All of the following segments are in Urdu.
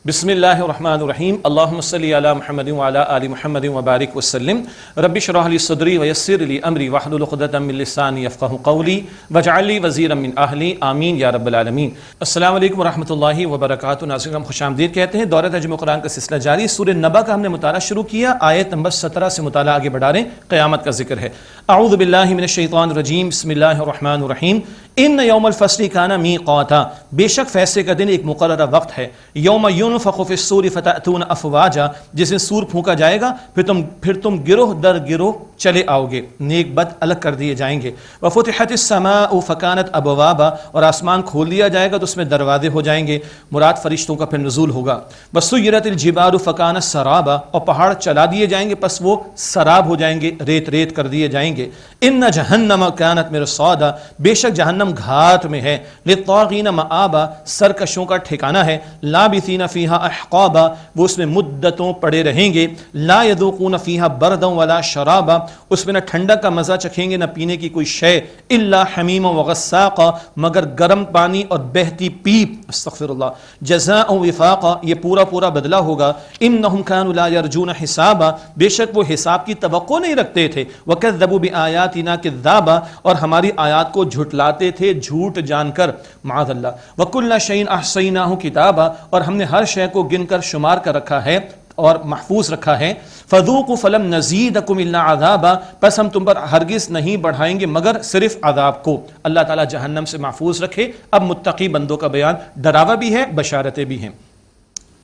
بسم اللہ الرحمن الرحیم اللہم صلی علی محمد وعلی آل محمد وبارک وسلم رب اشرح لی صدری ویسر لی امری واحلل عقدۃ من لسانی یفقہوا قولی واجعل لی وزیرا من اہلی آمین یا رب العالمین۔ السلام علیکم ورحمۃ اللہ وبرکاتہ۔ ناظرین ہم خوش آمدید کہتے ہیں۔ دورہ ترجمہ قرآن کا سلسلہ جاری، سورہ نبا کا ہم نے مطالعہ شروع کیا، آیت نمبر 17 سے مطالعہ آگے بڑھا رہے ہیں۔ قیامت کا ذکر ہے۔ اعوذ باللہ من الشیطان الرجیم، بسم اللہ الرحمن الرحیم۔ ان یوم الفصل کان میقاتا، بے شک فیصلے کا دن ایک مقررہ وقت ہے۔ یوم ینفخ فی الصور فتأتون افواجا، جس دن سور پھونکا جائے گا پھر تم گروہ در گروہ چلے آؤ گے، نیک بد الگ کر دیے جائیں گے۔ وفتحت السماء فکانت ابوابا، اور آسمان کھول دیا جائے گا تو اس میں دروازے ہو جائیں گے، مراد فرشتوں کا پھر نزول ہوگا۔ وسیرت الجبال فکانت سرابا، اور پہاڑ چلا دیے جائیں گے پس وہ سراب ہو جائیں گے، ریت ریت کر دیے جائیں گے۔ ان جہنم کانت مرصادا، بے شک جہنم گھات میں ہے۔ للطاغین مآبا، سرکشوں کا ٹھکانہ ہے۔ لابثین فیہا احقابا، وہ اس میں مدتوں پڑے رہیں گے۔ لا یذوقون فیہا بردا ولا شرابا، اس میں نہ ٹھنڈک کا مزہ چکھیں گے نہ پینے کی کوئی شے۔ الا حمیما وغساقا، مگر گرم پانی اور بہتی پیپ۔ استغفر اللہ۔ جزاء وفاقا، یہ پورا بدلہ ہوگا۔ انہم کانوا لا یرجون حسابا، بے شک وہ حساب کی توقع نہیں رکھتے تھے۔ وکذبوا بآیاتنا کذابا، اور ہماری آیات کو جھٹلاتے تھے جھوٹ جان کر، معاذ اللہ۔ وکل شیء احصیناہ کتابا، اور ہم نے ہر شے کو گن کر شمار کر رکھا ہے اور محفوظ رکھا ہے۔ فذوقوا فلم نزیدکم الا عذابا، پس ہم تم پر ہرگز نہیں بڑھائیں گے مگر صرف عذاب کو۔ اللہ تعالیٰ جہنم سے محفوظ رکھے۔ اب متقی بندوں کا بیان، ڈراوا بھی ہے بشارتیں بھی ہیں۔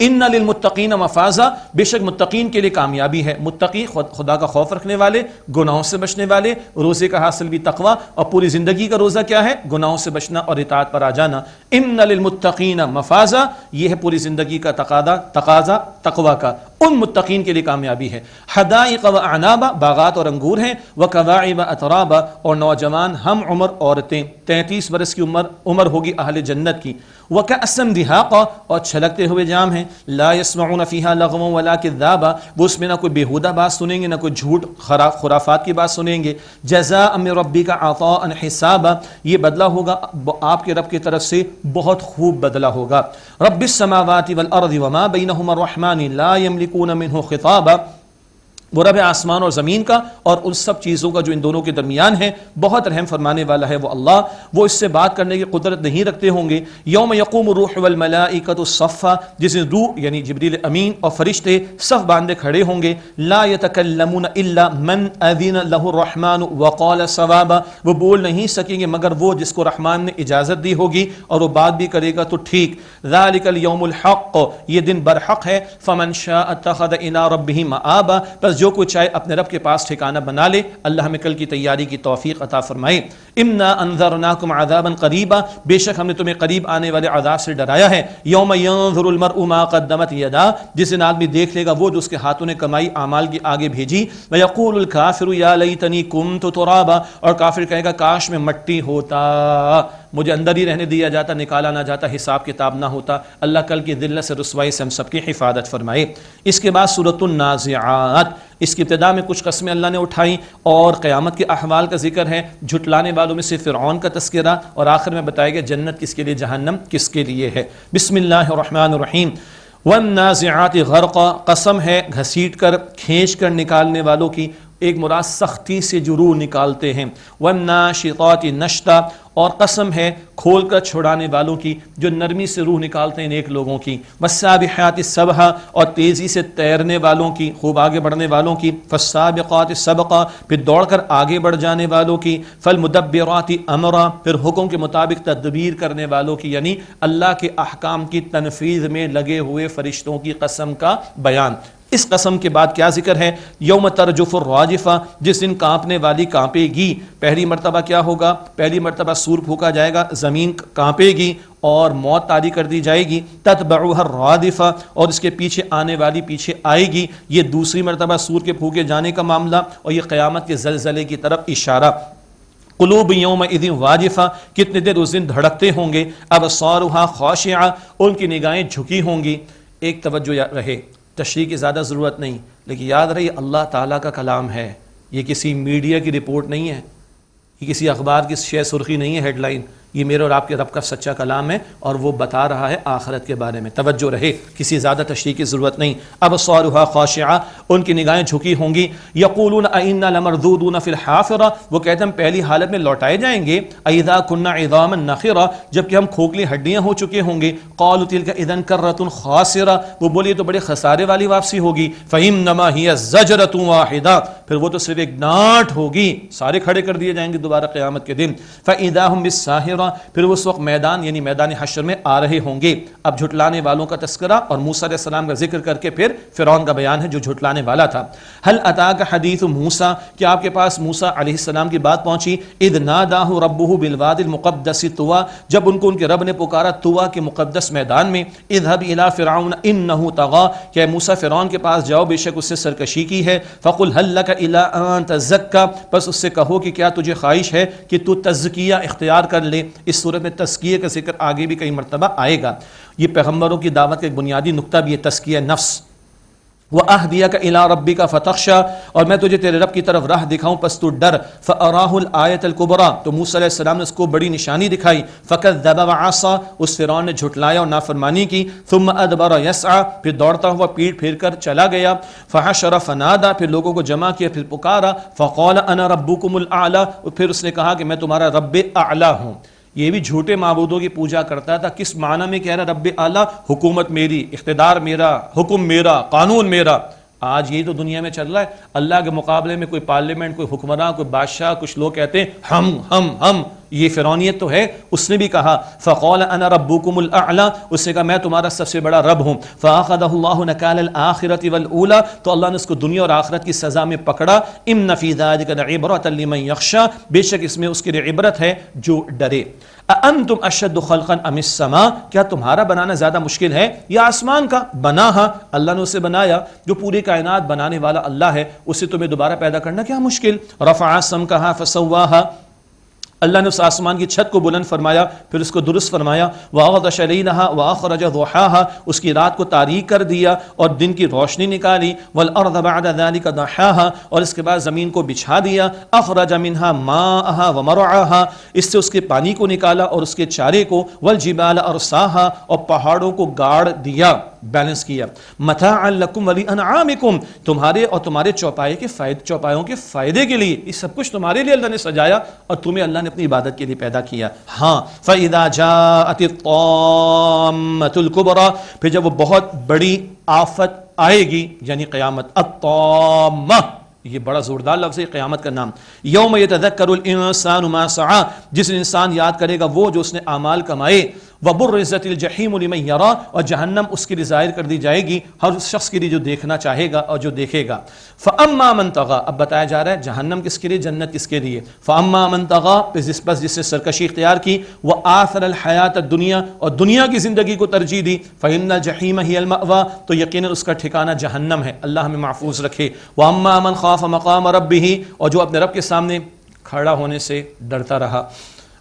ان للمتقین مفازا، بے شک متقین کے لیے کامیابی ہے۔ متقی خدا کا خوف رکھنے والے، گناہوں سے بچنے والے، روزے کا حاصل بھی تقوی، اور پوری زندگی کا روزہ کیا ہے؟ گناہوں سے بچنا اور اطاعت پر آ جانا۔ ان للمتقین مفازا، یہ ہے پوری زندگی کا تقاضا تقوی کا، ان متقین کے لیے کامیابی ہے۔ حدائق و اعنابا، باغات اور انگور ہیں۔ وکواعب اترابا، اور نوجوان ہم عمر عورتیں، 33 برس کی عمر ہوگی اہل جنت کی۔ وکأسا دہاقا، اور چھلکتے ہوئے جام ہیں۔ لا يسمعون فيها لغوا ولا كذابا، وہ اس میں نہ کوئی بیہودہ بات سنیں گے نہ کوئی جھوٹ خرافات کی بات سنیں گے۔ جزاء من ربك عطاء حسابا، یہ بدلہ ہوگا آپ کے رب کی طرف سے بہت خوب بدلہ ہوگا۔ رب السماوات والارض وما بينهما الرحمن لا يملكون منه خطابا، وہ رب آسمان اور زمین کا اور ان سب چیزوں کا جو ان دونوں کے درمیان ہے، بہت رحم فرمانے والا ہے وہ اللہ، وہ اس سے بات کرنے کی قدرت نہیں رکھتے ہوں گے۔ یوم یقوم الروح والملائکۃ صفا، جس دن روح یعنی جبریل امین اور فرشتے صف باندھے کھڑے ہوں گے۔ لا یتکلمون الا من اذن له الرحمن وقال صوابا، وہ بول نہیں سکیں گے مگر وہ جس کو رحمان نے اجازت دی ہوگی اور وہ بات بھی کرے گا تو ٹھیک۔ ذالک الیوم الحق، یہ دن برحق ہے۔ فمن شاء اتخذ الی ربہ مآبا، بس جو کوئی چاہے اپنے رب کے پاس ٹھکانہ بنا لے۔ اللہ ہمیں کل کی تیاری کی توفیق عطا فرمائے۔ انا انذرناکم عذابا قریبا، بے شک ہم نے تمہیں قریب آنے والے عذاب سے ڈرایا ہے۔ یوم ینظر المرء ما قدمت یداہ، جس دن آدمی دیکھ لے گا وہ جو اس کے ہاتھوں نے کمائی اعمال کی آگے بھیجی۔ ویقول الکافر یا لیتنی کنت ترابا، اور کافر کہے گا کاش میں مٹی ہوتا، مجھے اندر ہی رہنے دیا جاتا، نکالا نہ جاتا، حساب کتاب نہ ہوتا۔ اللہ کل کی ذلت سے رسوائی سے ہم سب کی حفاظت فرمائے۔ اس کے بعد سورۃ النازعات، اس کی ابتدا میں کچھ قسمیں اللہ نے اٹھائیں اور قیامت کے احوال کا ذکر ہے، جھٹلانے والوں میں سے فرعون کا تذکرہ، اور آخر میں بتایا گیا جنت کس کے لیے، جہنم کس کے لیے ہے۔ بسم اللہ الرحمن الرحیم۔ والنازعات غرقا، قسم ہے گھسیٹ کر کھینچ کر نکالنے والوں کی، ایک مراد سختی سے جو روح نکالتے ہیں۔ والناشطات نشطا، اور قسم ہے کھول کر چھڑانے والوں کی جو نرمی سے روح نکالتے ہیں نیک لوگوں کی۔ والسابحات سبحا، اور تیزی سے تیرنے والوں کی، خوب آگے بڑھنے والوں کی۔ فالسابقات سبقا، پھر دوڑ کر آگے بڑھ جانے والوں کی۔ فالمدبرات امرا، پھر حکم کے مطابق تدبیر کرنے والوں کی، یعنی اللہ کے احکام کی تنفیذ میں لگے ہوئے فرشتوں کی قسم کا بیان۔ اس قسم کے بعد کیا ذکر ہے؟ یوم ترجف الراجفہ، جس دن کانپنے والی کانپے گی۔ پہلی مرتبہ کیا ہوگا؟ پہلی مرتبہ سور پھونکا جائے گا، زمین کانپے گی اور موت طاری کر دی جائے گی۔ تتبعها الرادفہ، اور اس کے پیچھے آنے والی پیچھے آئے گی۔ یہ دوسری مرتبہ سور کے پھونکے جانے کا معاملہ، اور یہ قیامت کے زلزلے کی طرف اشارہ۔ قلوب یومئذ واجفہ، کتنے دیر اس دن دھڑکتے ہوں گے۔ ابصارها خاشعہ، ان کی نگاہیں جھکی ہوں گی۔ ایک توجہ رہے، تشریح کی زیادہ ضرورت نہیں، لیکن یاد رہے یہ اللہ تعالیٰ کا کلام ہے، یہ کسی میڈیا کی رپورٹ نہیں ہے، یہ کسی اخبار کی شے سرخی نہیں ہے، ہیڈ لائن، یہ میرے اور آپ کے رب کا سچا کلام ہے اور وہ بتا رہا ہے آخرت کے بارے میں. توجہ رہے, کسی زیادہ تشریح کی ضرورت نہیں. ابصارها خاشعہ, ان کی نگاہیں جھکی ہوں گی. یقولون ائنا لمردودون فی الحافرہ, وہ کہتے ہیں ہم پہلی حالت میں لوٹائے جائیں گے. اذا كنا عظاما نخرہ, جبکہ ہم کھوکھلی ہڈیاں ہو چکے ہوں گے. قالوا تلک اذا کرۃ خاسرہ, وہ بولی تو بڑے خسارے والی واپسی ہوگی. فانما هي زجرۃ واحدہ, پھر وہ تو صرف ایک ڈانٹ ہوگی, سارے کھڑے کر دیے جائیں گے دوبارہ قیامت کے دن. فاذا هم بالساہرہ, پھر اس وقت میدان یعنی میدان حشر میں آ رہے ہوں گے. اب جھٹلانے والوں کا تذکرہ اور موسیٰ علیہ السلام کا ذکر کر کے پھر فرعون کا بیان ہے جو جھٹلانے والا تھا. هل اتاک حدیث موسیٰ, کیا آپ کے پاس موسیٰ علیہ السلام کی بات پہنچی. اذ ناداہ ربہ بالوادی المقدس طویٰ, جب ان کو ان کے رب نے پکارا طویٰ کے مقدس میدان میں. اذهب الى فرعون انہ طغیٰ, کہ موسیٰ فرعون کے پاس جاؤ بے شک اس سے سرکشی کی ہے. فقل هل لک الى ان تزکا, بس اس سے کہو کہ کیا تجھے خواہش ہے کہ تو تزکیہ اختیار کر لے. اس صورت میں تزکیہ کا ذکر آگے بھی کئی مرتبہ آئے گا. یہ پیغمبروں کی دعوت کا ایک بنیادی نقطہ بھی ہے, تزکیہ نفس. وَأَهْدِيَكَ إِلَىٰ رَبِّكَ فَتَخْشَىٰ, اور میں تجھے تیرے رب کی طرف راہ دکھاؤں پس تو ڈر. فَأَرَاهُ الْآيَةَ الْكُبْرىٰ, تو موسیٰ علیہ السلام نے اس کو بڑی نشانی دکھائی. فَكَذَّبَ وَعَصَىٰ, اس فرعون نے جھٹلایا اور نافرمانی کی. ثُمَّ أَدْبَرَ يَسْعَىٰ, پھر دوڑتا ہوا پیٹ پھیر کر چلا گیا. فَحَشَرَ فَنَادَىٰ, پھر لوگوں کو جمع کیا پھر پکارا. فَقَالَ أَنَا رَبُّكُمُ الْأَعْلَىٰ, پھر اس نے کہا کہ میں تمہارا رب اعلیٰ ہوں. یہ بھی جھوٹے معبودوں کی پوجا کرتا تھا. کس معنی میں کہہ رہا رب اعلیٰ, حکومت میری, اقتدار میرا, حکم میرا, قانون میرا. آج یہی تو دنیا میں چل رہا ہے. اللہ کے مقابلے میں کوئی پارلیمنٹ, کوئی حکمراں, کوئی بادشاہ, کچھ لوگ کہتے ہیں ہم. یہ فرعونیت تو ہے. اس نے بھی کہا فقال انا ربکم الاعلی, اس نے کہا میں تمہارا سب سے بڑا رب ہوں. فاخذہ اللہ نکال الآخرۃ والاولی, تو اللہ نے اس کو دنیا اور آخرت کی سزا میں پکڑا. ان فی ذلک لعبرۃ لمن یخشی, بے شک اس میں اس کے لیے عبرت ہے جو ڈرے. اانتم اشد خلقا ام السماء, کیا تمہارا بنانا زیادہ مشکل ہے یا آسمان کا. بناہا, اللہ نے اسے بنایا. جو پوری کائنات بنانے والا اللہ ہے, اسے تمہیں دوبارہ پیدا کرنا کیا مشکل. رفع سمکہا فسواہا, اللہ نے اس آسمان کی چھت کو بلند فرمایا پھر اس کو درست فرمایا. وَأَغْطَشَ لَيْلَهَا وَأَخْرَجَ ضُحَاهَا, اس کی رات کو تاریک کر دیا اور دن کی روشنی نکالی. وَالْأَرْضَ بَعْدَ ذَلِكَ دَحَاهَا, اور اس کے بعد زمین کو بچھا دیا. أَخْرَجَ مِنْهَا مَاءَهَا وَمَرْعَاهَا, اس سے اس کے پانی کو نکالا اور اس کے چارے کو. وَالْجِبَالَ أَرْسَاهَا, اور پہاڑوں کو گاڑ دیا, بیلنس کیا. مَتَاعًا لَكُمْ وَلِأَنْعَامِكُمْ, تمہارے اور تمہارے چوپایوں کے فائدے کے لیے. یہ سب کچھ تمہارے لیے اللہ نے سجایا اور تمہیں اللہ نے اپنی عبادت کے لیے پیدا کیا. ہاں, فَإِذَا جَاءَتِ الطَّامَّةُ الْكُبْرىٰ, پھر جب وہ بہت بڑی آفت آئے گی یعنی قیامت. الطامہ, یہ بڑا زوردار لفظ ہے قیامت کا نام. یوم یتذکر الانسان ما سعی, جس انسان یاد کرے گا وہ جو اس نے اعمال کمائے. وبرزت الجحیم لمن یری, اور جہنم اس کے لیے ظاہر کر دی جائے گی ہر اس شخص کے لیے جو دیکھنا چاہے گا اور جو دیکھے گا. فاما من طغی, اب بتایا جا رہا ہے جہنم کس کے لیے, جنت کس کے لیے. فاما من طغی, بس جس نے سرکشی اختیار کی. وآثر الحیات الدنیا, اور دنیا کی زندگی کو ترجیح دی. فإن الجحیم هی المأوی, تو یقیناً اس کا ٹھکانہ جہنم ہے. اللہ ہمیں محفوظ رکھے. واما من خاف مقام ربہ, اور جو اپنے رب کے سامنے کھڑا ہونے سے ڈرتا رہا.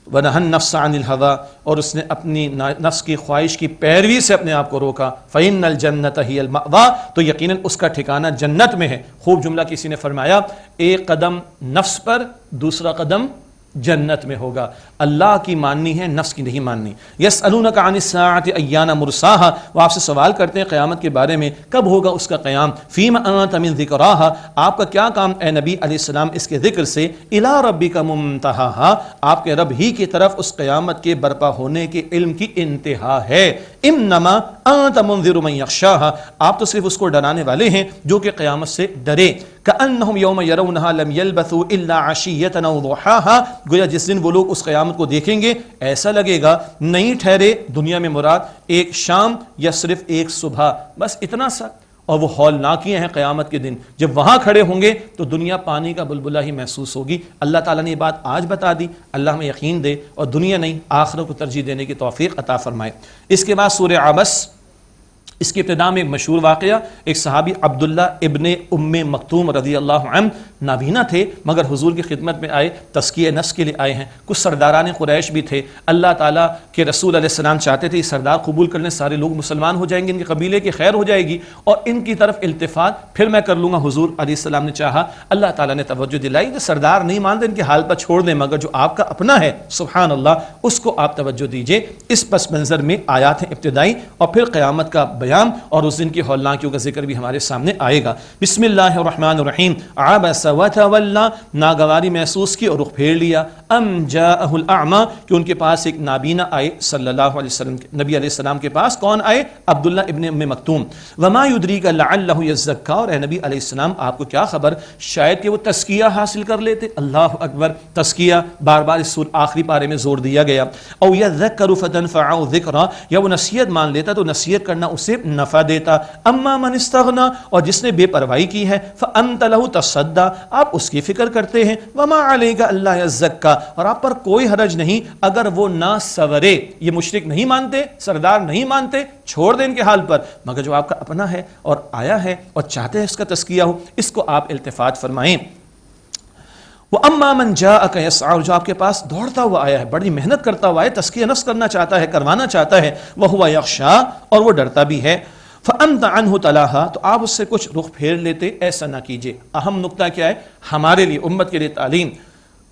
وَنَهَى النَّفْسَ عَنِ الْهَوَىٰ, اور اس نے اپنی نفس کی خواہش کی پیروی سے اپنے آپ کو روکا. فَإِنَّ الْجَنَّةَ هِيَ الْمَأْوَىٰ, تو یقیناً اس کا ٹھکانہ جنت میں ہے. خوب جملہ کسی نے فرمایا, ایک قدم نفس پر, دوسرا قدم جنت میں ہوگا. اللہ کی ماننی ہے, نفس کی نہیں ماننی. یسألونک عن الساعۃ ایان مرساہا, وہ آپ سے سوال کرتے ہیں قیامت کے بارے میں کب ہوگا اس کا قیام. فیم انت من ذکراہا, آپ کا کیا کام اے نبی علیہ السلام اس کے ذکر سے. الی ربک منتہاہا, آپ کے رب ہی کی طرف اس قیامت کے برپا ہونے کے علم کی انتہا ہے. انما انت منذر من یخشاہا, آپ تو صرف اس کو ڈرانے والے ہیں جو کہ قیامت سے ڈرے. کأنہم یوم یرونہا لم یلبثوا الا عشیۃ او ضحاہا, گویا جس دن وہ لوگ اس قیامت کو دیکھیں گے ایسا لگے گا نہیں ٹھہرے دنیا میں مراد ایک شام یا صرف ایک صبح, بس اتنا سا. اور وہ ہولناکیاں ہیں قیامت کے دن, جب وہاں کھڑے ہوں گے تو دنیا پانی کا بلبلہ ہی محسوس ہوگی. اللہ تعالیٰ نے یہ بات آج بتا دی, اللہ ہمیں یقین دے اور دنیا نہیں آخرت کو ترجیح دینے کی توفیق عطا فرمائے. اس کے بعد سورہ عبس, اس کی ابتدا میں ایک مشہور واقعہ, ایک صحابی عبداللہ ابن ام مکتوم رضی اللہ عنہ نابینا تھے مگر حضور کی خدمت میں آئے، تزکیہ نفس کے لیے آئے ہیں۔ کچھ سرداران قریش بھی تھے، اللہ تعالیٰ کے رسول علیہ السلام چاہتے تھے یہ سردار قبول کر لیں، سارے لوگ مسلمان ہو جائیں گے، ان کے قبیلے کی خیر ہو جائے گی اور ان کی طرف التفات پھر میں کر لوں گا۔ حضور علیہ السلام نے چاہا، اللہ تعالیٰ نے توجہ دلائی کہ سردار نہیں مانتے ان کے حال پر چھوڑ دیں، مگر جو آپ کا اپنا ہے سبحان اللہ اس کو آپ توجہ دیجئے۔ اس پس منظر میں آیات ہیں ابتدائی اور پھر قیامت کا بیان اور اس دن کی ہولناکیوں کا ذکر بھی ہمارے سامنے آئے گا۔ بسم اللہ الرحمن الرحیم۔ عبس وتولی، ناگواری محسوس کی اور رخ پھیر لیا۔ ام جاءہ الاعمی، کہ ان کے پاس ایک نابینا آئے صلی اللہ علیہ وسلم، نبی علیہ السلام کے پاس کون آئے؟ عبداللہ ابن ام مکتوم۔ وما یدریک لعلہ یزکا، اور اے نبی علیہ السلام آپ کو کیا خبر شاید کہ وہ تزکیہ حاصل کر لیتے۔ اللہ اکبر، تزکیہ بار بار اس سورہ آخری پارے میں زور دیا گیا۔ او یذکر فتنفعہ ذکرا، یا وہ نصیحت مان لیتا تو نصیحت کرنا اسے نفع دیتا۔ اما من استغنا، اور جس نے بے پرواہی کی ہے، فانت لہ تصدی، آپ اس کی فکر کرتے ہیں۔ وما علیک الا یزکا، اور آپ پر کوئی حرج نہیں اگر وہ نہ سورے۔ یہ مشرک نہیں مانتے، سردار نہیں مانتے، چھوڑ دیں ان کے حال پر، مگر جو آپ کا اپنا ہے اور آیا ہے اور چاہتے ہیں اس کا تزکیہ ہو، اس کو آپ التفات فرمائیں۔ وَأَمَّا مَنْ جَاءَكَ يَسْعَىٰ، جو آپ کے پاس دوڑتا ہوا آیا ہے، بڑی محنت کرتا ہوا ہے، تزکیہ نفس کرنا چاہتا ہے، کروانا چاہتا ہے، وَهُوَ يَخْشَىٰ، اور وہ ڈرتا بھی ہے، فَأَنْتَ عَنْهُ تَلَاهَا، تو آپ اس سے کچھ رخ پھیر لیتے، ایسا نہ کیجئے۔ اہم نقطہ کیا ہے ہمارے لیے، امت کے لیے تعلیم،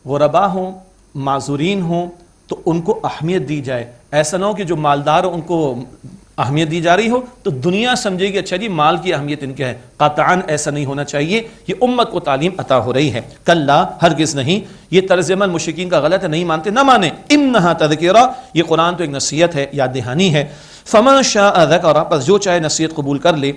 غربا ہوں، معذورین ہوں تو ان کو اہمیت دی جائے۔ ایسا نہ ہو کہ جو مالدار ہو ان کو اہمیت دی جا رہی ہو تو دنیا سمجھے گی اچھا جی مال کی اہمیت ان کے ہے، قطعاً ایسا نہیں ہونا چاہیے۔ یہ امت کو تعلیم عطا ہو رہی ہے، کلا ہرگز نہیں، یہ طرز عمل مشرکین کا غلط ہے، نہیں مانتے نہ مانیں۔ انہا تذکرہ، یہ قرآن تو ایک نصیحت ہے، یاد دہانی ہے۔ فمن شاء ذکر، پس جو چاہے نصیحت قبول کر لے،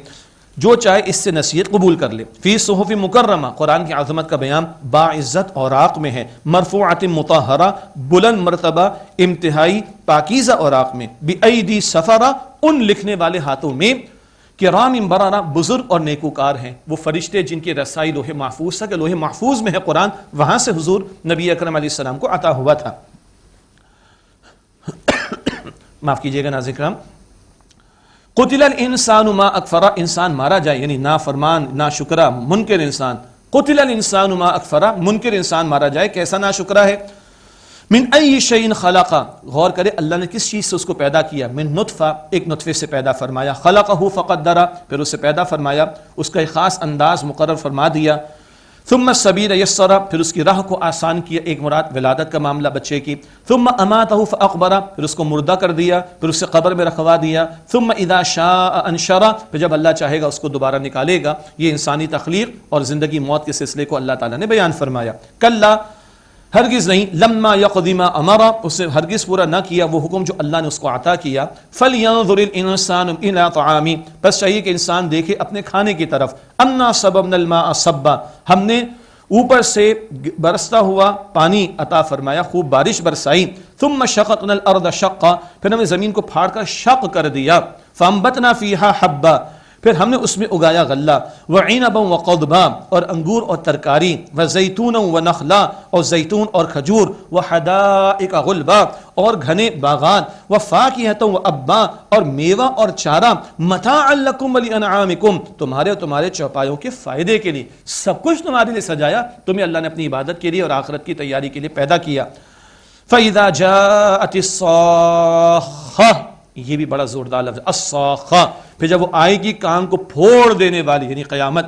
جو چاہے اس سے نصیحت قبول کر لے۔ فی صحف مکرمہ، قرآن کی عظمت کا بیان باعزت اوراق میں ہے، مرفوعۃ مطہرہ، بلند مرتبہ انتہائی پاکیزہ اوراق میں، بأیدی سفرہ، ان لکھنے والے ہاتھوں میں، کرام بررہ، بزرگ اور نیکوکار ہیں، وہ فرشتے جن کی رسائی لوح محفوظ تھا، کہ لوح محفوظ میں ہے قرآن، وہاں سے حضور نبی اکرم علیہ السلام کو عطا ہوا تھا۔ معاف کیجئے گا ناظرین کرام، قتل الانسان ما اکفرہ، انسان مارا جائے، یعنی نافرمان، ناشکرہ، منکر انسان۔ قتل الانسان ما اکفرہ، منکر انسان مارا جائے، کیسا ناشکرہ ہے۔ من ای شیء خلقہ، غور کرے اللہ نے کس چیز سے اس کو پیدا کیا۔ من نطفہ، ایک نطفے سے پیدا فرمایا، خلقہ فقدرہ، پھر اسے پیدا فرمایا، اس کا ایک خاص انداز مقرر فرما دیا۔ ثم السبیل یسرہ، پھر اس کی راہ کو آسان کیا، ایک مراد ولادت کا معاملہ بچے کی۔ ثم اماتہ فاقبرہ، پھر اس کو مردہ کر دیا، پھر اسے قبر میں رکھوا دیا۔ ثم اذا شاء انشرہ، پھر جب اللہ چاہے گا اس کو دوبارہ نکالے گا۔ یہ انسانی تخلیق اور زندگی موت کے سلسلے کو اللہ تعالیٰ نے بیان فرمایا۔ کلا، ہرگز نہیں، لما یقضی ما امرہ، اس نے ہرگز پورا نہ کیا وہ حکم جو اللہ نے اس کو عطا کیا۔ فلینظر الانسان الی طعامہ، بس چاہیے کہ انسان دیکھے اپنے کھانے کی طرف۔ انا صببنا الماء صبا، ہم نے اوپر سے برستا ہوا پانی عطا فرمایا، خوب بارش برسائی۔ ثم شققنا الارض شقا، پھر ہم نے زمین کو پھاڑ کر شق کر دیا۔ فانبتنا فیہا حبا، پھر ہم نے اس میں اگایا غلہ، وعنبا وقضبا، اور انگور اور ترکاری، وزیتونا ونخلا، اور زیتون اور کھجور، وحدائق غلبا، اور گھنے باغات، وفاکہۃ وابا، اور میوہ اور چارہ، متاعا لکم ولانعامکم، تمہارے اور تمہارے چوپایوں کے فائدے کے لیے، سب کچھ تمہارے لیے سجایا، تمہیں اللہ نے اپنی عبادت کے لیے اور آخرت کی تیاری کے لیے پیدا کیا۔ فَإِذَا جَاءَتِ الصَّاخَّةُ، یہ بھی بڑا زوردار لفظ، الصاخہ، پھر جب وہ آئے گی کان کو پھوڑ دینے والی، یعنی قیامت۔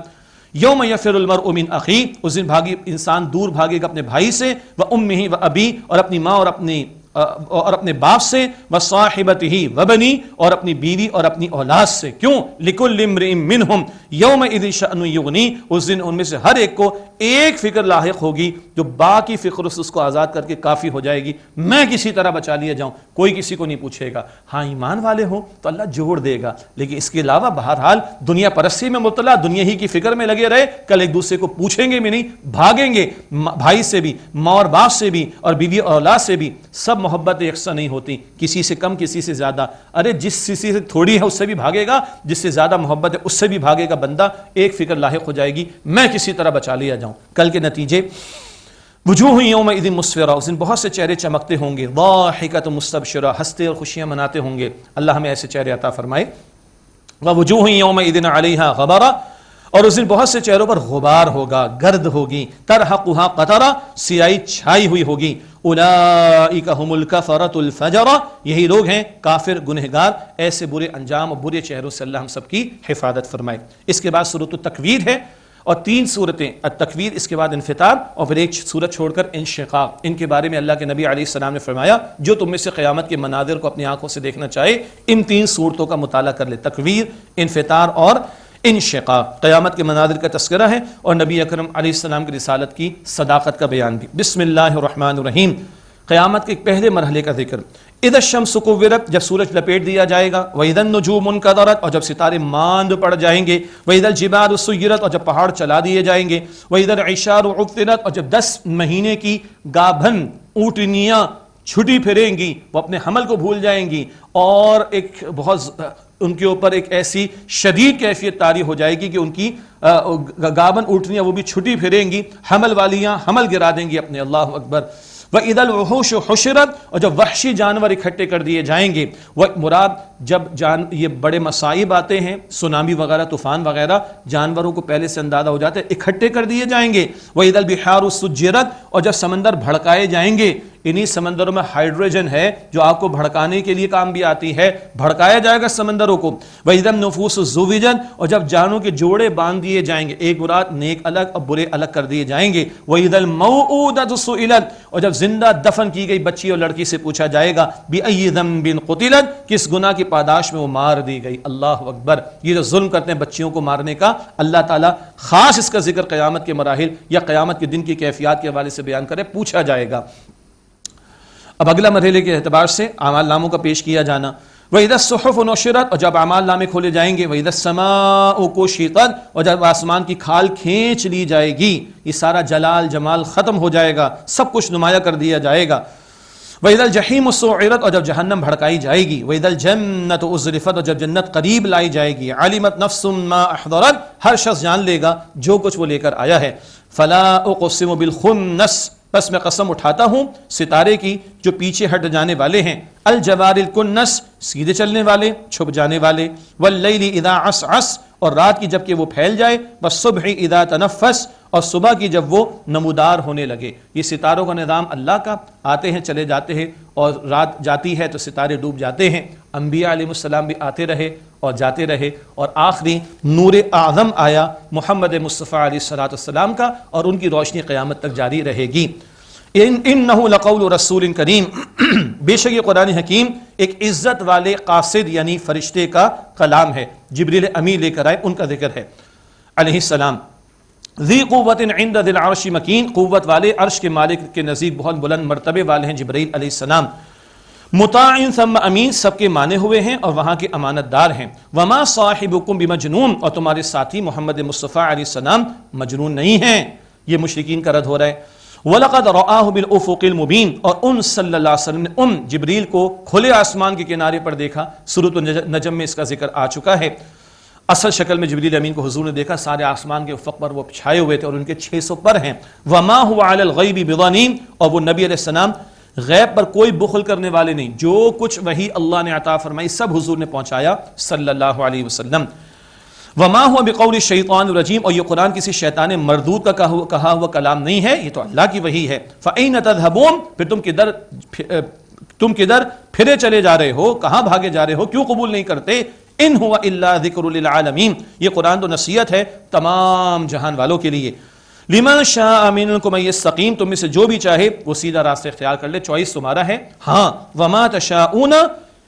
یوم یفر المرء من اخیہ، اس دن انسان دور بھاگے گا اپنے بھائی سے، وامہ وابی، اور اپنی ماں اور اپنے باپ سے، وصاحبتہ وبنی، اور اپنی بیوی اور اپنی اولاد سے۔ کیوں؟ لکل امرئ منہم یومئذ شأن یغنی، اس دن ان میں سے ہر ایک کو ایک فکر لاحق ہوگی جو باقی فکر سے اس کو آزاد کر کے کافی ہو جائے گی، میں کسی طرح بچا لیا جاؤں، کوئی کسی کو نہیں پوچھے گا۔ ہاں ایمان والے ہوں تو اللہ جوڑ دے گا، لیکن اس کے علاوہ بہرحال دنیا پرستی میں مبتلا، دنیا ہی کی فکر میں لگے رہے، کل ایک دوسرے کو پوچھیں گے بھی نہیں، بھاگیں گے، بھائی سے بھی، ماں اور باپ سے بھی، اور بیوی اور اولاد سے بھی۔ سب محبت یکساں نہیں ہوتی، کسی سے کم، کسی سے زیادہ۔ ارے جس کسی سے تھوڑی ہے اس سے بھی بھاگے گا، جس سے زیادہ محبت ہے اس سے بھی بھاگے گا بندہ، ایک فکر لاحق ہو جائے گی، میں کسی طرح بچا لیا جاؤں۔ کل کے نتیجے، وجوہ یومئذ مسفرہ، اس دن بہت سے چہرے چمکتے ہوں گے، ضاحکۃ مستبشرہ، ہنستے اور خوشیاں مناتے ہوں گے، اللہ ہمیں ایسے چہرے عطا فرمائے۔ ووجوہ یومئذ علیہا غبرہ، اور اس دن بہت سے چہروں پر غبار ہوگا، گرد ہوگی، ترحقها قطرہ، سیاہی چھائی ہوئی ہوگی، اولئک هم الکفرۃ الفجرہ، یہی لوگ ہیں کافر گنہگار۔ ایسے برے انجام اور برے چہروں سے اللہ ہم سب کی حفاظت فرمائے۔ اس کے بعد سورۃ التکویر ہے اور 3 سورتیں، التکویر، اس کے بعد انفطار، اور پھر ایک سورت چھوڑ کر انشقاق۔ ان کے بارے میں اللہ کے نبی علیہ السلام نے فرمایا جو تم میں سے قیامت کے مناظر کو اپنی آنکھوں سے دیکھنا چاہے ان 3 سورتوں کا مطالعہ کر لے، تکویر، انفطار اور انشقاق۔ قیامت کے مناظر کا تذکرہ ہے اور نبی اکرم علیہ السلام کی رسالت کی صداقت کا بیان بھی۔ بسم اللہ الرحمن الرحیم۔ قیامت کے پہلے مرحلے کا ذکر۔ اذا الشمس کورت، جب سورج لپیٹ دیا جائے گا، واذا النجوم انکدرت، اور جب ستارے ماند پڑ جائیں گے، واذا الجبال سیرت، اور جب پہاڑ چلا دیے جائیں گے، واذا العشار عطلت، اور جب 10 مہینے کی گابھن اونٹنیاں چھٹی پھریں گی، وہ اپنے حمل کو بھول جائیں گی، اور ایک بہت ان کے اوپر ایک ایسی شدید کیفیت طاری ہو جائے گی کہ ان کی گابن اونٹنیاں وہ بھی چھٹی پھریں گی، حمل والیاں حمل گرا دیں گی اپنے، اللہ اکبر۔ وَإِذَا الْوُحُوشُ حُشِرَتْ، اور جب وحشی جانور اکٹھے کر دیے جائیں گے، وہ مراد جب یہ بڑے مصائب آتے ہیں، سونامی وغیرہ، طوفان وغیرہ، جانوروں کو پہلے سے اندازہ ہو جاتا ہے، اکٹھے کر دیے جائیں گے۔ وَإِذَا الْبِحَارُ سُجِّرَتْ، اور جب سمندر بھڑکائے جائیں گے، انہی سمندروں میں ہائیڈروجن ہے جو آپ کو بھڑکانے کے لیے کام بھی آتی ہے، بھڑکایا جائے گا سمندروں کو۔ وَإِذَا النُّفُوسُ زُوِّجَتْ، اور جب جانوں کے جوڑے باندھ دیے جائیں گے، ایک مراد نیک الگ اور برے الگ کر دیے جائیں گے۔ وَإِذَا الْمَوْءُودَةُ سُئِلَتْ، اور جب زندہ دفن کی گئی بچی اور لڑکی سے پوچھا جائے گا بِأَيِّ ذَنبٍ قُتِلَتْ، کس گناہ کی پاداش میں وہ مار دی گئی۔ اللہ اکبر۔ یہ جو ظلم کرتے ہیں بچیوں کو مارنے کا، اللہ تعالیٰ خاص اس کا ذکر قیامت کے مراحل یا قیامت کے دن کی کیفیات کے حوالے سے بیان کرے، پوچھا جائے گا۔ اب اگلا مرحلے کے اعتبار سے اعمال ناموں کا پیش کیا جانا۔ وَإِذَا الصُّحُفُ نُشِرَتْ، اور جب اعمال نامے کھولے جائیں گے۔ وَإِذَا السَّمَاءُ كُشِطَتْ، اور جب آسمان کی کھال کھینچ لی جائے گی، یہ سارا جلال جمال ختم ہو جائے گا، سب کچھ نمایاں کر دیا جائے گا۔ وَإِذَا الْجَحِيمُ سُعِرَتْ، اور جب جہنم بھڑکائی جائے گی۔ وَإِذَا الْجَنَّةُ أُزْلِفَتْ، اور جب جنت قریب لائی جائے گی۔ عَلِمَتْ نَفْسٌ مَّا أَحْضَرَتْ، ہر شخص جان لے گا جو کچھ وہ لے کر آیا ہے۔ فَلَا أُقْسِمُ بِالْخُنَّسِ، بس میں قسم اٹھاتا ہوں ستارے کی جو پیچھے ہٹ جانے والے ہیں۔ الجوار الکنس، سیدھے چلنے والے، چھپ جانے والے۔ واللیل اذا عسعس، اور رات کی جب کہ وہ پھیل جائے۔ والصبح اذا تنفس، اور صبح کی جب وہ نمودار ہونے لگے۔ یہ ستاروں کا نظام اللہ کا، آتے ہیں چلے جاتے ہیں، اور رات جاتی ہے تو ستارے ڈوب جاتے ہیں۔ انبیاء علیہ السلام بھی آتے رہے اور جاتے رہے، اور آخری نور اعظم آیا محمد مصطفیٰ علیہ السلام کا، اور ان کی روشنی قیامت تک جاری رہے گی۔ انہ لقول رسول کریم، بے شک یہ قرآن حکیم ایک عزت والے قاصد یعنی فرشتے کا کلام ہے، جبریل امی لے کر آئے، ان کا ذکر ہے علیہ السلام۔ ذی قوت عند ذی العرش مکین، قوت والے، عرش کے مالک کے نزدیک بہت بلند مرتبے والے ہیں جبرائیل علیہ السلام۔ مطاع ثم امین، سب کے مانے ہوئے ہیں اور وہاں کے امانت دار ہیں۔ وما صاحبکم بمجنون، اور تمہارے ساتھی محمد مصطفیٰ علیہ السلام مجنون نہیں ہیں۔ یہ مشرکین کا رد ہو رہا ہے۔ وَلَقَدْ رَآهُ بِالْأُفُقِ الْمُبِينِ، اور ان صلی اللہ علیہ وسلم نے جبریل کو کھلے آسمان کے کنارے پر دیکھا۔ سورۃ النجم میں اس کا ذکر آ چکا ہے۔ اصل شکل میں جبریل امین کو حضور نے دیکھا، سارے آسمان کے افق پر وہ چھائے ہوئے تھے اور ان کے 600 پر ہیں۔ وَمَا هُوَ عَلَى الْغَيْبِ بِضَنِينٍ، اور وہ نبی علیہ السلام غیب پر کوئی بخل کرنے والے نہیں، جو کچھ وہی اللہ نے عطا فرمائی سب حضور نے پہنچایا صلی اللہ علیہ وسلم۔ وما هو بقول الشیطان الرجیم، اور یہ قرآن کسی شیطان مردود کا کہا ہوا کلام نہیں ہے، یہ تو اللہ کی وحی ہے۔ فأین تذهبون، پھر تم کدھر پھرے چلے جا رہے ہو، کہاں بھاگے جا رہے ہو، کیوں قبول نہیں کرتے؟ ان هو الا ذکر للعالمین، یہ قرآن تو نصیحت ہے تمام جہان والوں کے لیے۔ لمن شاء منکم ان یستقیم، تم میں سے جو بھی چاہے وہ سیدھا راستہ اختیار کر لے، چوائس تمہارا ہے۔ ہاں، وما تشاءون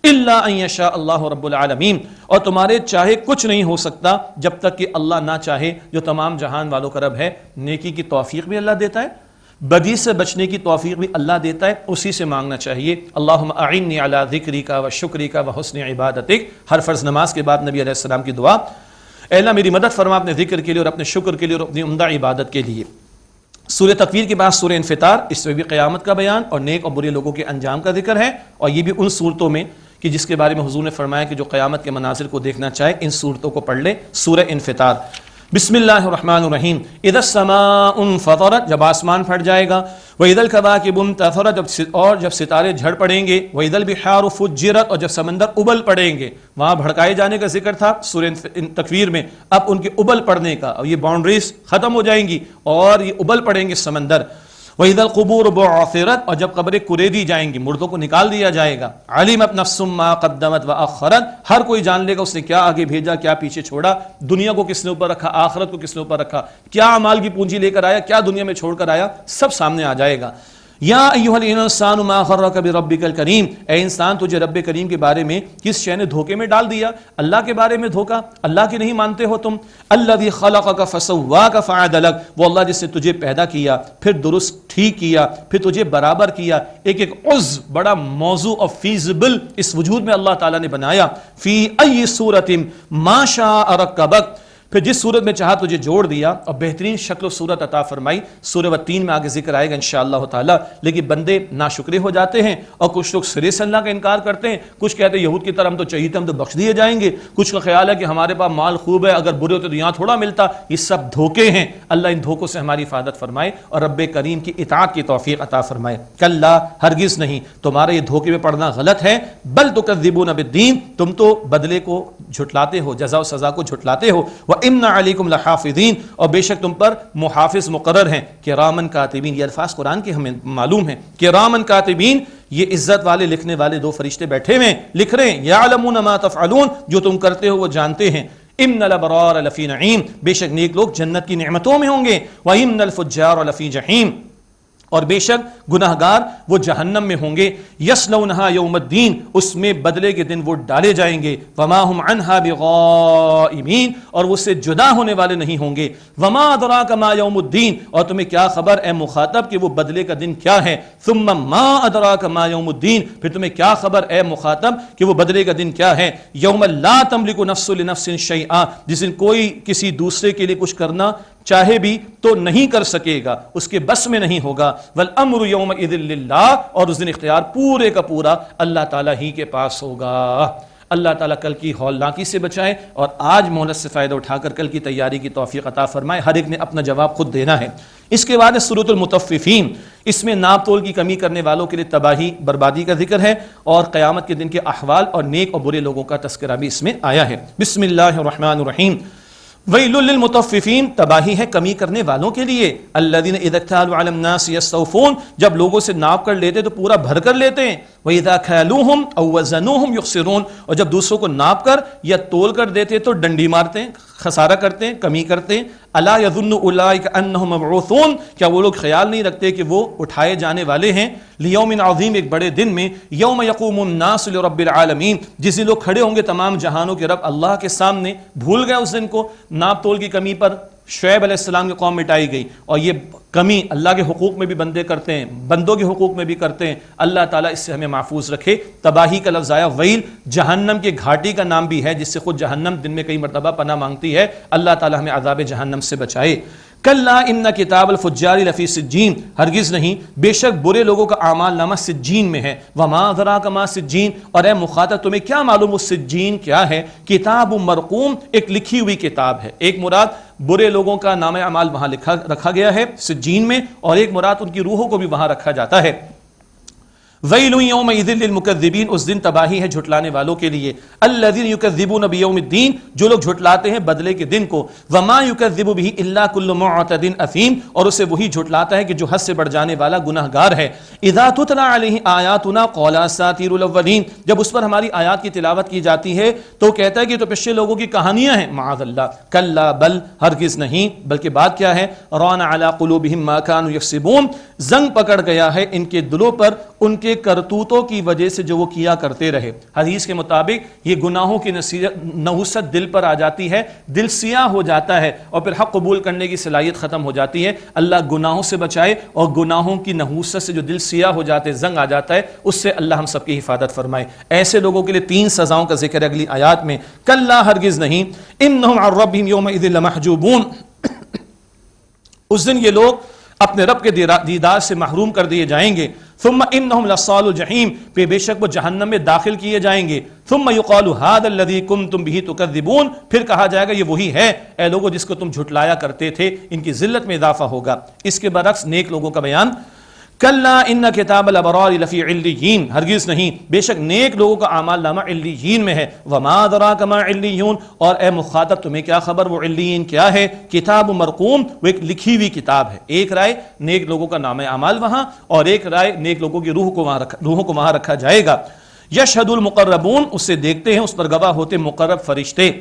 الا ان یشاء اللہ رب العالمین، اور تمہارے چاہے کچھ نہیں ہو سکتا جب تک کہ اللہ نہ چاہے، جو تمام جہان والوں کا رب ہے۔ نیکی کی توفیق بھی اللہ دیتا ہے، بدی سے بچنے کی توفیق بھی اللہ دیتا ہے، اسی سے مانگنا چاہیے۔ اللہم اعنی علی ذکرک و شکرک و حسن عبادتک، ہر فرض نماز کے بعد نبی علیہ السلام کی دعا، اے اللہ میری مدد فرما اپنے ذکر کے لیے اور اپنے شکر کے لیے اور اپنی عمدہ عبادت کے لیے۔ سورہ تکویر کے بعد سورہ انفطار، اس میں بھی قیامت کا بیان اور نیک اور برے لوگوں کے انجام کا ذکر ہے، اور یہ بھی ان صورتوں میں کہ جس کے بارے میں حضور نے فرمایا کہ جو قیامت کے مناظر کو دیکھنا چاہے ان صورتوں کو پڑھ لے۔ سورہ انفطار، بسم اللہ الرحمن الرحیم اذا السماء انفطرت جب آسمان پھٹ جائے گا، واذا الکواکب انتثرت اور جب ستارے جھڑ پڑیں گے، واذا البحار فجرت اور جب سمندر ابل پڑیں گے. وہاں بھڑکائے جانے کا ذکر تھا سورہ تکویر میں، اب ان کے ابل پڑنے کا، اور یہ باؤنڈریز ختم ہو جائیں گی اور یہ ابل پڑیں گے سمندر. وَإِذَا الْقُبُورُ بُعْثِرَتْ اور جب قبریں کریدی جائیں گی، مردوں کو نکال دیا جائے گا. عَلِمَتْ نَفْسٌ مَّا قَدَّمَتْ وَأَخَّرَتْ ہر کوئی جان لے گا اس نے کیا آگے بھیجا کیا پیچھے چھوڑا، دنیا کو کس نے اوپر رکھا، آخرت کو کس نے اوپر رکھا، کیا اعمال کی پونجی لے کر آیا، کیا دنیا میں چھوڑ کر آیا، سب سامنے آ جائے گا. یا ایھا الانسان ما غرک بربک الکریم، اے انسان تجھے رب کریم کے بارے میں کس شے نے دھوکے میں ڈال دیا، اللہ کے بارے میں دھوکا، اللہ کی نہیں مانتے ہو تم. الذی خلقک فسواک فعدلک، وہ اللہ جس نے تجھے پیدا کیا پھر درست ٹھیک کیا پھر تجھے برابر کیا. ایک ایک عضو بڑا موضوع اور فیزبل اس وجود میں اللہ تعالیٰ نے بنایا. فی ای صورت ما شاء رکبک، پھر جس صورت میں چاہا تجھے جوڑ دیا اور بہترین شکل و صورت عطا فرمائی. سورہ والتین میں آگے ذکر آئے گا انشاءاللہ تعالی. لیکن بندے ناشکرے ہو جاتے ہیں اور کچھ لوگ سرے سے اللہ کا انکار کرتے ہیں. کچھ کہتے ہیں یہود کی طرح ہم تو چاہیے ہم تو بخش دیے جائیں گے. کچھ کا خیال ہے کہ ہمارے پاس مال خوب ہے، اگر برے ہوتے تو یہاں تھوڑا ملتا. یہ سب دھوکے ہیں. اللہ ان دھوکوں سے ہماری حفاظت فرمائے اور رب کریم کی اطاعت کی توفیق عطا فرمائے. کلا ہرگز نہیں، تمہارا یہ دھوکے میں پڑنا غلط ہے. بل تکذبون بالدین، تم تو بدلے کو جھٹلاتے ہو، جزا و سزا کو جھٹلاتے ہو. وَإِنَّ عَلَيْكُمْ لَحَافِظِينَ اور بے شک تم پر محافظ مقرر ہیں. کرامن کاتبین، یہ الفاظ قرآن کے ہمیں معلوم ہیں. کرامن کاتبین، یہ عزت والے لکھنے والے دو فرشتے بیٹھے ہوئے لکھ رہے ہیں. یعلمون ما تفعلون، جو تم کرتے ہو وہ جانتے ہیں. ان الابرار لفی نعیم، بے شک نیک لوگ جنت کی نعمتوں میں ہوں گے. وان الفجار لفی جحیم، اور بے شک گناہگار وہ جہنم میں ہوں گے. یصلونہا یوم الدین، اس میں بدلے کے دن وہ ڈالے جائیں گے. وما ہم عنہا بغائبین، اور وہ اس سے جدا ہونے والے نہیں ہوں گے. وما ادراک ما یوم الدین، اور تمہیں کیا خبر اے مخاطب کہ وہ بدلے کا دن کیا ہے. ثم ما ادراک ما یوم الدین، پھر تمہیں کیا خبر اے مخاطب کہ وہ بدلے کا دن کیا ہے. یوم لا تملک نفس لنفس شیئا، جس دن کوئی کسی دوسرے کے لیے کچھ کرنا چاہے بھی تو نہیں کر سکے گا، اس کے بس میں نہیں ہوگا. والامر یومئذ للہ، اور اس دن اختیار پورے کا پورا اللہ تعالیٰ ہی کے پاس ہوگا. اللہ تعالیٰ کل کی ہولناکی سے بچائے اور آج مہلت سے فائدہ اٹھا کر کل کی تیاری کی توفیق عطا فرمائے. ہر ایک نے اپنا جواب خود دینا ہے. اس کے بعد سورۃ المطففین، اس میں ناپ تول کی کمی کرنے والوں کے لیے تباہی بربادی کا ذکر ہے اور قیامت کے دن کے احوال اور نیک اور برے لوگوں کا تذکرہ بھی اس میں آیا ہے. بسم اللہ الرحمن الرحیم. ویل للمطففین، تباہی ہے کمی کرنے والوں کے لیے. الذین اذا اکتالوا علی الناس یستوفون، جب لوگوں سے ناپ کر لیتے تو پورا بھر کر لیتے ہیں. واذا کالوہم او وزنوہم یخسرون، اور جب دوسروں کو ناپ کر یا تول کر دیتے تو ڈنڈی مارتے ہیں، خسارہ کرتے ہیں، کمی کرتے ہیں. الا یظن اولئک انہم مبعوثون، کیا وہ لوگ خیال نہیں رکھتے کہ وہ اٹھائے جانے والے ہیں. لیوم عظیم، ایک بڑے دن میں. یوم یقوم الناس لرب العالمین، جس دن لوگ کھڑے ہوں گے تمام جہانوں کے رب اللہ کے سامنے. بھول گئے اس دن کو، ناپ تول کی کمی پر شعیب علیہ السلام کی قوم مٹائی گئی. اور یہ کمی اللہ کے حقوق میں بھی بندے کرتے ہیں، بندوں کے حقوق میں بھی کرتے ہیں. اللہ تعالیٰ اس سے ہمیں محفوظ رکھے. تباہی کا لفظ آیا. ویل جہنم کی گھاٹی کا نام بھی ہے جس سے خود جہنم دن میں کئی مرتبہ پناہ مانگتی ہے. اللہ تعالیٰ ہمیں عذاب جہنم سے بچائے. کلا ان کتاب الفجار لفی سجین، ہرگز نہیں، بے شک برے لوگوں کا اعمال نامہ سجین میں ہے. وما ادراک ما سجین، اور اے مخاطب تمہیں کیا معلوم وہ سجین کیا ہے. کتاب مرقوم، ایک لکھی ہوئی کتاب ہے. ایک مراد برے لوگوں کا نام اعمال وہاں رکھا گیا ہے سجین میں، اور ایک مراد ان کی روحوں کو بھی وہاں رکھا جاتا ہے. ویل یومئذ للمکذبین، اس دن تباہی ہے جھٹلانے والوں کے لیے. الذین یکذبون بیوم الدین، جو لوگ جھٹلاتے ہیں بدلے کے دن کو. وما یکذب بہ الا کل معتد اثیم، اور اسے وہی جھٹلاتا ہے کہ جو حد سے بڑھ جانے والا گناہگار ہے. اذا تتلی علیہ آیاتنا قال اساطیر الاولین، جب اس پر ہماری آیات کی تلاوت کی جاتی ہے تو کہتا ہے کہ تو پچھلے لوگوں کی کہانیاں ہیں. معاذ اللہ. کلا بل، ہرگز نہیں، بلکہ بات کیا ہے. ران علی قلوبہم ما کانوا یکسبون، زنگ پکڑ گیا ہے ان کے دلوں پر ان کے کرتوتوں کی وجہ سے جو وہ کیا کرتے رہے. حدیث کے مطابق یہ گناہوں کی نحوست دل پر آ جاتی ہے، دل سیاہ ہو جاتا ہے اور پھر حق قبول کرنے کی صلاحیت ختم ہو جاتی ہے. اللہ گناہوں سے بچائے اور گناہوں کی نحوست سے جو دل سیاہ ہو جاتے، زنگ آ جاتا ہے، اس سے اللہ ہم سب کی حفاظت فرمائے. ایسے لوگوں کے لیے 3 سزاؤں کا ذکر ہے اگلی آیات میں. کلا ہرگز نہیں، انہم عن ربہم یومئذ لمحجوبون، اس دن یہ لوگ اپنے رب کے دیدار سے محروم کر دیے جائیں گے. ثم انہم لصال الجحیم، پھر بے شک وہ جہنم میں داخل کیے جائیں گے. ثم یقال ھذا الذی کنتم بہ تکذبون، پھر کہا جائے گا یہ وہی ہے اے لوگوں جس کو تم جھٹلایا کرتے تھے. ان کی ذلت میں اضافہ ہوگا. اس کے برعکس نیک لوگوں کا بیان، کلا ان کتاب الابرار لفی علیین، ہرگز نہیں، بے شک نیک لوگوں کا اعمال نامہ علیین میں ہے. وما ادراک ما علیون، اور اے مخاطب تمہیں کیا خبر وہ علیین کیا ہے. کتاب مرقوم، وہ ایک لکھی ہوئی کتاب ہے. ایک رائے نیک لوگوں کا نام اعمال وہاں، اور ایک رائے نیک لوگوں کی روحوں کو وہاں رکھا جائے گا. یشہد المقربون، اس سے دیکھتے ہیں، اس پر گواہ ہوتے مقرب فرشتے.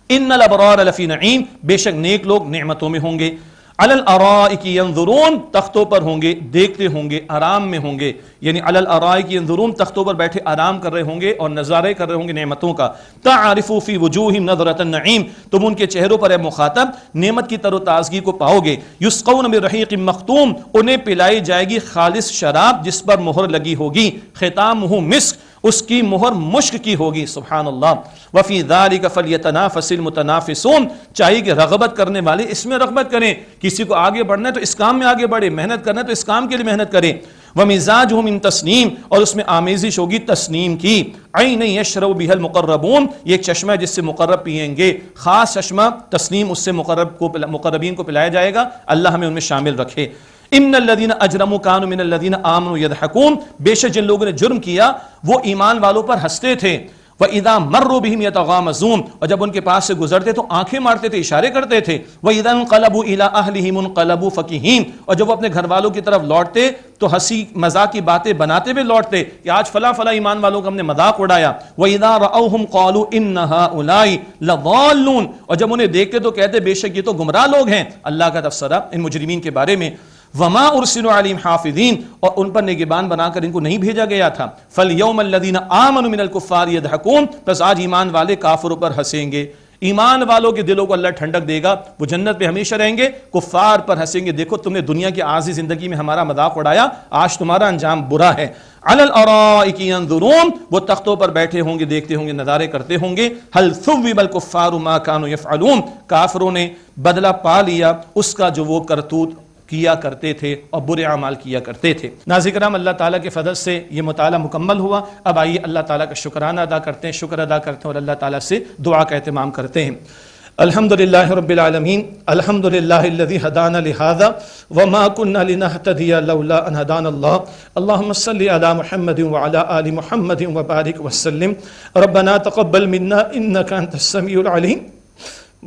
ان الابرار لفی نعیم، بے شک نیک لوگ نعمتوں میں ہوں گے. علی الارائک ینظرون، تختوں پر ہوں گے، دیکھتے ہوں گے، آرام میں ہوں گے. یعنی علی الارائک ینظرون، تختوں پر بیٹھے آرام کر رہے ہوں گے اور نظارے کر رہے ہوں گے نعمتوں کا. تعرف فی وجوہہم نظرۃ النعیم، تم ان کے چہروں پر اے مخاطب نعمت کی تر و تازگی کو پاؤ گے. یسقون من رحیق مختوم، انہیں پلائی جائے گی خالص شراب جس پر مہر لگی ہوگی. ختامہ مسک، اس کی مہر مشک کی ہوگی. سبحان اللہ. وفی ذالک فلیتنافس المتنافسون، چاہیے کہ رغبت کرنے والے اس میں رغبت کریں. کسی کو آگے بڑھنا ہے تو اس کام میں آگے بڑھے، محنت کرنا ہے تو اس کام کے لیے محنت کریں. ومزاجہ من تسنیم، اور اس میں آمیزش ہوگی تسنیم کی. عین یشرب بها المقربون، یہ ایک چشمہ ہے جس سے مقرب پئیں گے. خاص چشمہ تسنیم، اس سے مقربین کو پلایا جائے گا. اللہ ہمیں ان میں شامل رکھے. ان الذین اجرموا كانوا من الذین آمنوا يضحكون، بے شک جن لوگوں نے جرم کیا وہ ایمان والوں پر ہنستے تھے. وَإِذَا مَرُّوا بِهِمْ يَتَغَامَزُونَ، اور جب ان کے پاس سے گزرتے تو آنکھیں مارتے تھے، اشارے کرتے تھے. وَإِذَا انقلبوا إِلَىٰ أَهْلِهِمْ انقلبوا فَكِهِينَ، اور جب وہ اپنے گھر والوں کی طرف لوٹتے تو ہنسی مذاق کی باتیں بناتے ہوئے لوٹتے کہ آج فلاں فلاں ایمان والوں کا ہم نے مذاق اڑایا. وَإِذَا رَأَوْهُمْ قَالُوا إِنَّ هَٰؤُلَاءِ لَضَالُّونَ، اور جب انہیں دیکھتے تو کہتے بے شک یہ تو گمراہ لوگ ہیں. اللہ کا تبصرہ ان مجرمین کے بارے میں. وما ارسلوا علیہم حافظین، اور ان پر نگہبان بنا کر ان کو نہیں بھیجا گیا تھا. فالیوم الذین آمنوا من الکفار یضحکون، بس آج ایمان والے کافروں پر ہنسیں گے. ایمان والوں کے دلوں کو اللہ ٹھنڈک دے گا، وہ جنت پہ ہمیشہ رہیں گے. کفار پر ہنسیں گے، دیکھو تم نے دنیا کی عارضی زندگی میں ہمارا مذاق اڑایا، آج تمہارا انجام برا ہے. علی الارائک ینظرون، وہ تختوں پر بیٹھے ہوں گے، دیکھتے ہوں گے، نظارے کرتے ہوں گے. هل ثوب الکفار ما كانوا يفعلون، کافروں نے بدلہ پا لیا اس کا جو وہ کرتوت کیا کرتے تھے اور برے اعمال کیا کرتے تھے. ناظرین کرام، اللہ تعالیٰ کے فضل سے یہ مطالعہ مکمل ہوا. اب آئیے اللہ تعالیٰ کا شکرانہ ادا کرتے ہیں، شکر ادا کرتے ہیں اور اللہ تعالیٰ سے دعا کا اہتمام کرتے ہیں. الحمدللہ رب العالمین، الحمدللہ الذی ہدانا لہذا وما كنا لنہتدی لولا ان ہدانا اللہ. اللہم صلی علی محمد وعلی آل محمد وبارک وسلم. ربنا تقبل منا انک انت السمیع العلیم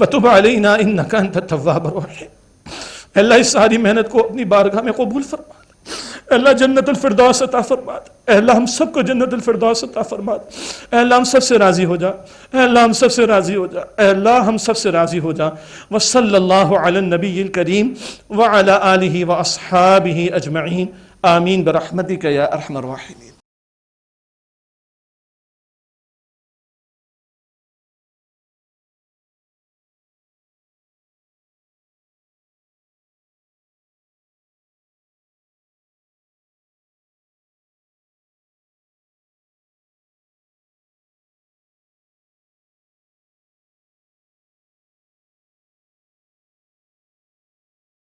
وتب علینا انک انت التواب الرحیم. اللہ اس ساری محنت کو اپنی بارگاہ میں قبول فرما دے. اللہ جنت الفردوس عطا فرما دے. اے اللہ ہم سب کو جنت الفردوس عطا فرما دے. اے اللہ ہم سب سے راضی ہو جا. اے اللہ ہم سب سے راضی ہو جا. اے اللہ ہم سب سے راضی ہو جا. وصلی اللہ علی النبی الکریم وعلی آلہ واصحابہ اجمعین. آمین برحمتک یا ارحم الراحمین.